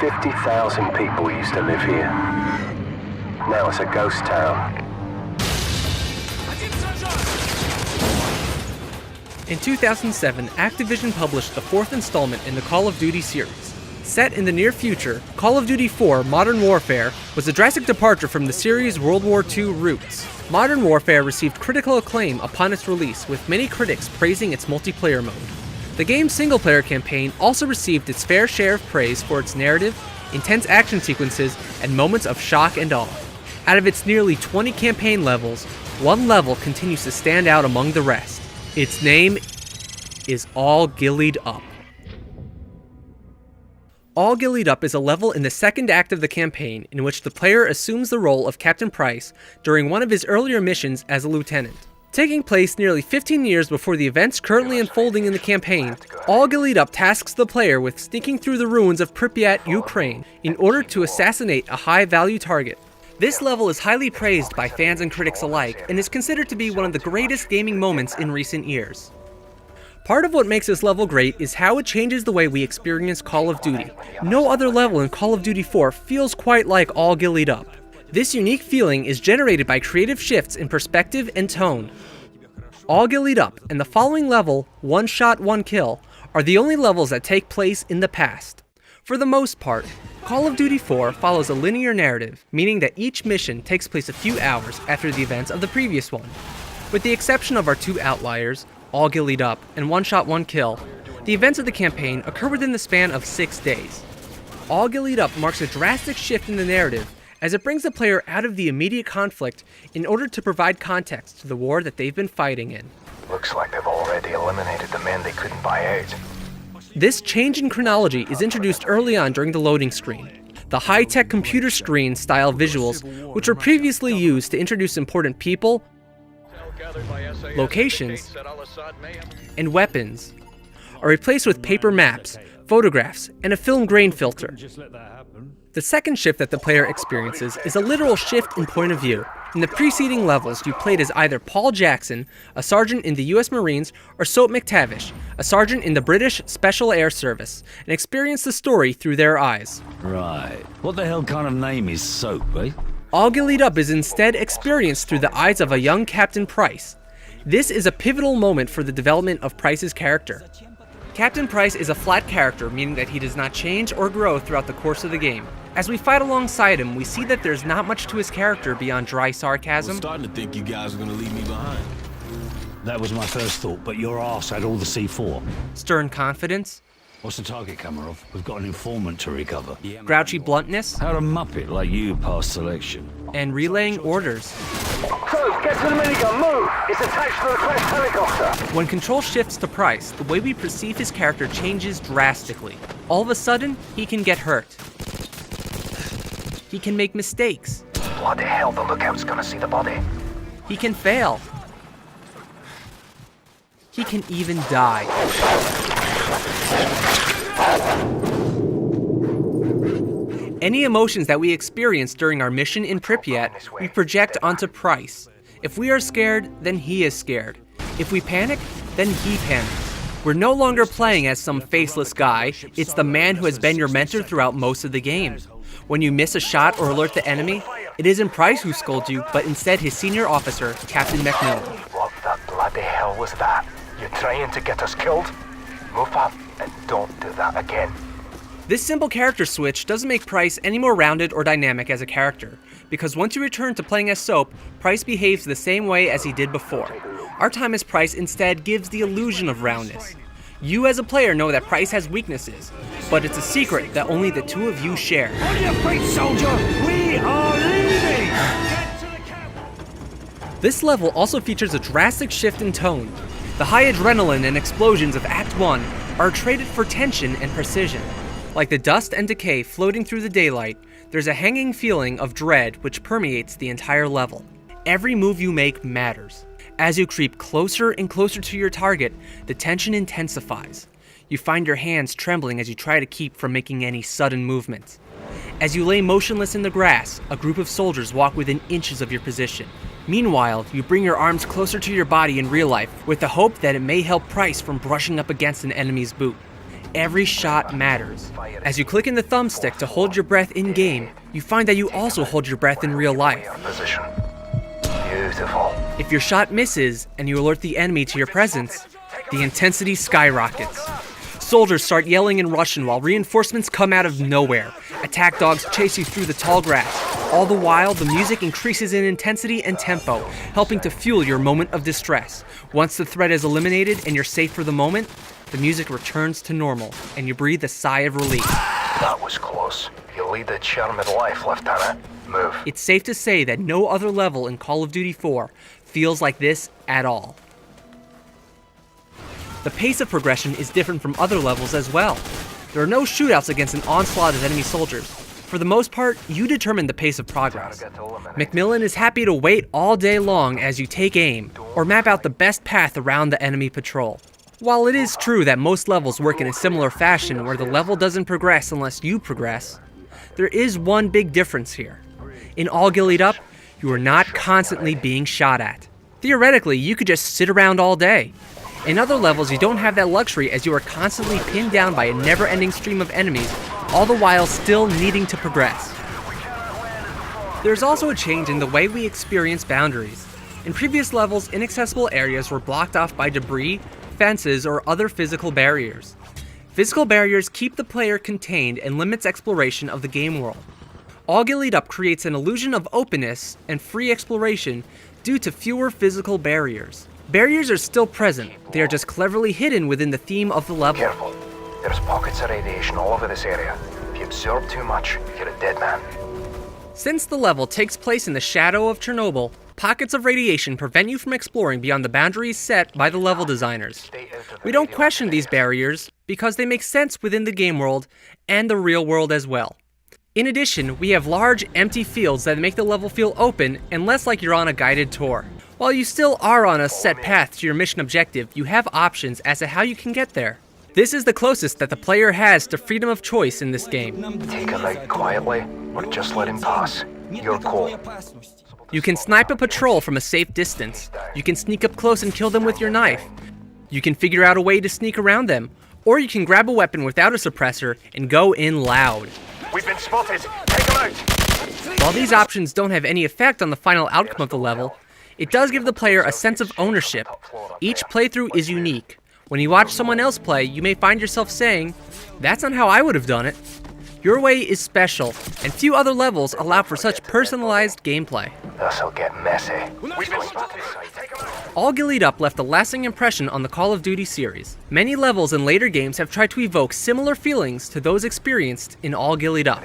50,000 people used to live here. Now it's a ghost town. In 2007, Activision published the fourth installment in the Call of Duty series. Set in the near future, Call of Duty 4 Modern Warfare was a drastic departure from the series' World War II roots. Modern Warfare received critical acclaim upon its release, with many critics praising its multiplayer mode. The game's single-player campaign also received its fair share of praise for its narrative, intense action sequences, and moments of shock and awe. Out of its nearly 20 campaign levels, one level continues to stand out among the rest. Its name is All Ghillied Up. All Ghillied Up is a level in the second act of the campaign in which the player assumes the role of Captain Price during one of his earlier missions as a lieutenant. Taking place nearly 15 years before the events currently unfolding in the campaign, All Ghillied Up tasks the player with sneaking through the ruins of Pripyat, Ukraine, in order to assassinate a high-value target. This level is highly praised by fans and critics alike, and is considered to be one of the greatest gaming moments in recent years. Part of what makes this level great is how it changes the way we experience Call of Duty. No other level in Call of Duty 4 feels quite like All Ghillied Up. This unique feeling is generated by creative shifts in perspective and tone. All Ghillied Up and the following level, One Shot, One Kill, are the only levels that take place in the past. For the most part, Call of Duty 4 follows a linear narrative, meaning that each mission takes place a few hours after the events of the previous one. With the exception of our two outliers, All Ghillied Up and One Shot, One Kill, the events of the campaign occur within the span of 6 days. All Ghillied Up marks a drastic shift in the narrative, as it brings the player out of the immediate conflict in order to provide context to the war that they've been fighting in. Looks like they've already eliminated the men they couldn't buy out. This change in chronology is introduced early on during the loading screen. The high-tech computer screen style visuals, which were previously used to introduce important people, locations, and weapons, are replaced with paper maps, photographs, and a film grain filter. The second shift that the player experiences is a literal shift in point of view. In the preceding levels, you played as either Paul Jackson, a sergeant in the US Marines, or Soap McTavish, a sergeant in the British Special Air Service, and experienced the story through their eyes. Right. What the hell kind of name is Soap, eh? All Ghillied Up is instead experienced through the eyes of a young Captain Price. This is a pivotal moment for the development of Price's character. Captain Price is a flat character, meaning that he does not change or grow throughout the course of the game. As we fight alongside him, we see that there's not much to his character beyond dry sarcasm. I'm starting to think you guys are gonna leave me behind. That was my first thought, but your arse had all the C4. Stern confidence. What's the target coming off? We've got an informant to recover. Grouchy bluntness. How'd a muppet like you pass selection? And relaying orders. So, get to the minigun, move! It's attached to the crashed helicopter! When control shifts to Price, the way we perceive his character changes drastically. All of a sudden, he can get hurt. He can make mistakes. Bloody hell, the lookout's gonna see the body. He can fail. He can even die. Any emotions that we experience during our mission in Pripyat, we project onto Price. If we are scared, then he is scared. If we panic, then he panics. We're no longer playing as some faceless guy, it's the man who has been your mentor throughout most of the game. When you miss a shot or alert the enemy, it isn't Price who scolds you, but instead his senior officer, Captain Macmillan. What the bloody hell was that? You're trying to get us killed? Move up and don't do that again. This simple character switch doesn't make Price any more rounded or dynamic as a character, because once you return to playing as Soap, Price behaves the same way as he did before. Our time as Price instead gives the illusion of roundness. You as a player know that Price has weaknesses, but it's a secret that only the two of you share. On your feet, soldier! We are leaving! This level also features a drastic shift in tone. The high adrenaline and explosions of Act 1 are traded for tension and precision. Like the dust and decay floating through the daylight, there's a hanging feeling of dread which permeates the entire level. Every move you make matters. As you creep closer and closer to your target, the tension intensifies. You find your hands trembling as you try to keep from making any sudden movements. As you lay motionless in the grass, a group of soldiers walk within inches of your position. Meanwhile, you bring your arms closer to your body in real life with the hope that it may help Price from brushing up against an enemy's boot. every shot matters. As you click in the thumbstick to hold your breath in-game, you find that you also hold your breath in real life. Position. Beautiful. If your shot misses and you alert the enemy to your presence, the intensity skyrockets. Soldiers start yelling in Russian while reinforcements come out of nowhere. Attack dogs chase you through the tall grass. All the while, the music increases in intensity and tempo, helping to fuel your moment of distress. Once the threat is eliminated and you're safe for the moment, the music returns to normal, and you breathe a sigh of relief. That was close. You lead the charmed life, Lieutenant. Move. It's safe to say that no other level in Call of Duty 4 feels like this at all. The pace of progression is different from other levels as well. There are no shootouts against an onslaught of enemy soldiers. For the most part, you determine the pace of progress. Macmillan is happy to wait all day long as you take aim, or map out the best path around the enemy patrol. While it is true that most levels work in a similar fashion where the level doesn't progress unless you progress, there is one big difference here. In All Ghillied Up, you are not constantly being shot at. Theoretically, you could just sit around all day. In other levels, you don't have that luxury as you are constantly pinned down by a never-ending stream of enemies, all the while still needing to progress. There's also a change in the way we experience boundaries. In previous levels, inaccessible areas were blocked off by debris, fences, or other physical barriers. Physical barriers keep the player contained and limits exploration of the game world. All Ghillied Up creates an illusion of openness and free exploration due to fewer physical barriers. Barriers are still present, they are just cleverly hidden within the theme of the level. Careful. There's pockets of radiation all over this area. If you absorb too much, you're a dead man. Since the level takes place in the shadow of Chernobyl, pockets of radiation prevent you from exploring beyond the boundaries set by the level designers. We don't question these barriers because they make sense within the game world and the real world as well. In addition, we have large, empty fields that make the level feel open and less like you're on a guided tour. While you still are on a set path to your mission objective, you have options as to how you can get there. This is the closest that the player has to freedom of choice in this game. Take him out quietly, or just let him pass. Your call. You can snipe a patrol from a safe distance. You can sneak up close and kill them with your knife. You can figure out a way to sneak around them. Or you can grab a weapon without a suppressor and go in loud. We've been spotted. Take him out. While these options don't have any effect on the final outcome of the level, it does give the player a sense of ownership. Each playthrough is unique. When you watch someone else play, you may find yourself saying, "That's not how I would have done it." Your way is special, and few other levels allow for such personalized gameplay. This'll get messy. We've been spotted. Take him out. All Ghillied Up left a lasting impression on the Call of Duty series. Many levels in later games have tried to evoke similar feelings to those experienced in All Ghillied Up.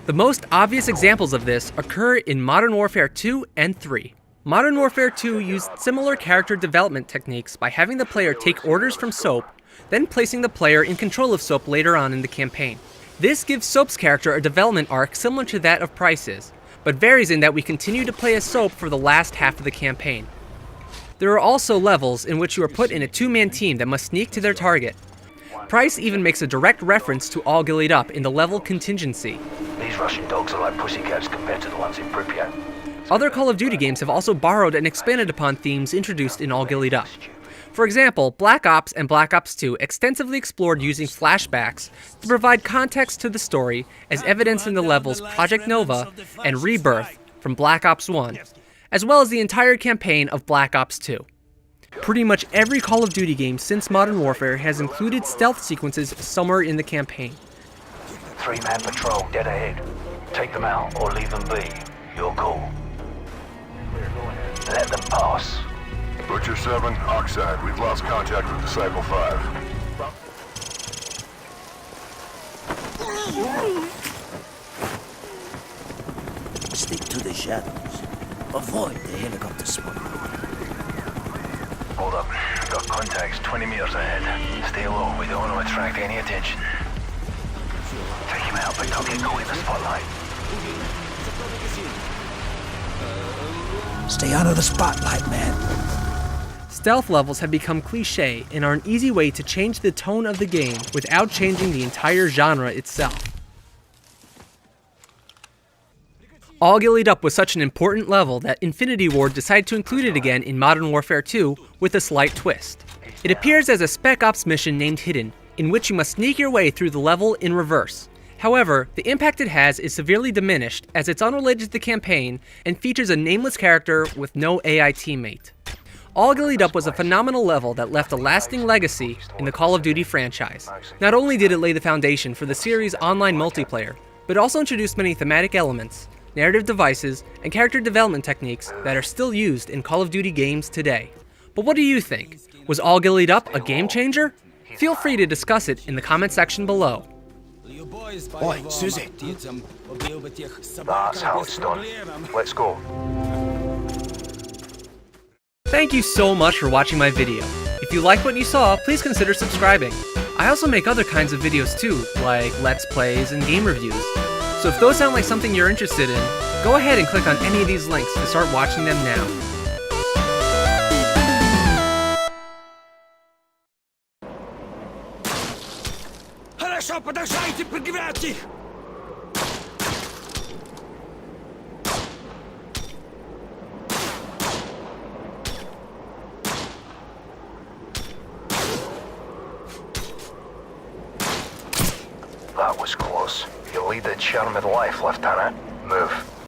The most obvious examples of this occur in Modern Warfare 2 and 3. Modern Warfare 2 used similar character development techniques by having the player take orders from Soap, then placing the player in control of Soap later on in the campaign. This gives Soap's character a development arc similar to that of Price's, but varies in that we continue to play as Soap for the last half of the campaign. There are also levels in which you are put in a two-man team that must sneak to their target. Price even makes a direct reference to All Ghillied Up in the level Contingency. These Russian dogs are like pussycats compared to the ones in Pripyat. Other Call of Duty games have also borrowed and expanded upon themes introduced in All Ghillied Up. For example, Black Ops and Black Ops 2 extensively explored using flashbacks to provide context to the story, as evidenced in the levels Project Nova and Rebirth from Black Ops 1, as well as the entire campaign of Black Ops 2. Pretty much every Call of Duty game since Modern Warfare has included stealth sequences somewhere in the campaign. 3-man patrol dead ahead. Take them out or leave them be. Your call. Let them pass. Butcher 7, Oxide. We've lost contact with Disciple 5. Stick to the shadows. Avoid the helicopter smoke. Hold up. Got contacts 20 meters ahead. Stay low. We don't want to attract any attention. Take him out, but don't get caught in the spotlight. Stay out of the spotlight, man. Stealth levels have become cliché and are an easy way to change the tone of the game without changing the entire genre itself. All Ghillied Up was such an important level that Infinity Ward decided to include it again in Modern Warfare 2 with a slight twist. It appears as a Spec Ops mission named Hidden, in which you must sneak your way through the level in reverse. However, the impact it has is severely diminished as it's unrelated to the campaign and features a nameless character with no AI teammate. All Ghillied Up was a phenomenal level that left a lasting legacy in the Call of Duty franchise. Not only did it lay the foundation for the series' online multiplayer, but also introduced many thematic elements, narrative devices, and character development techniques that are still used in Call of Duty games today. But what do you think? Was All Ghillied Up a game changer? Feel free to discuss it in the comment section below. Oi, Susie. That's how it's done. Let's go. Thank you so much for watching my video. If you liked what you saw, please consider subscribing. I also make other kinds of videos too, like Let's Plays and game reviews. So if those sound like something you're interested in, go ahead and click on any of these links to start watching them now. Хорошо, подождите, пригревайте! That was close. You lead the charm of life, Lieutenant. Move.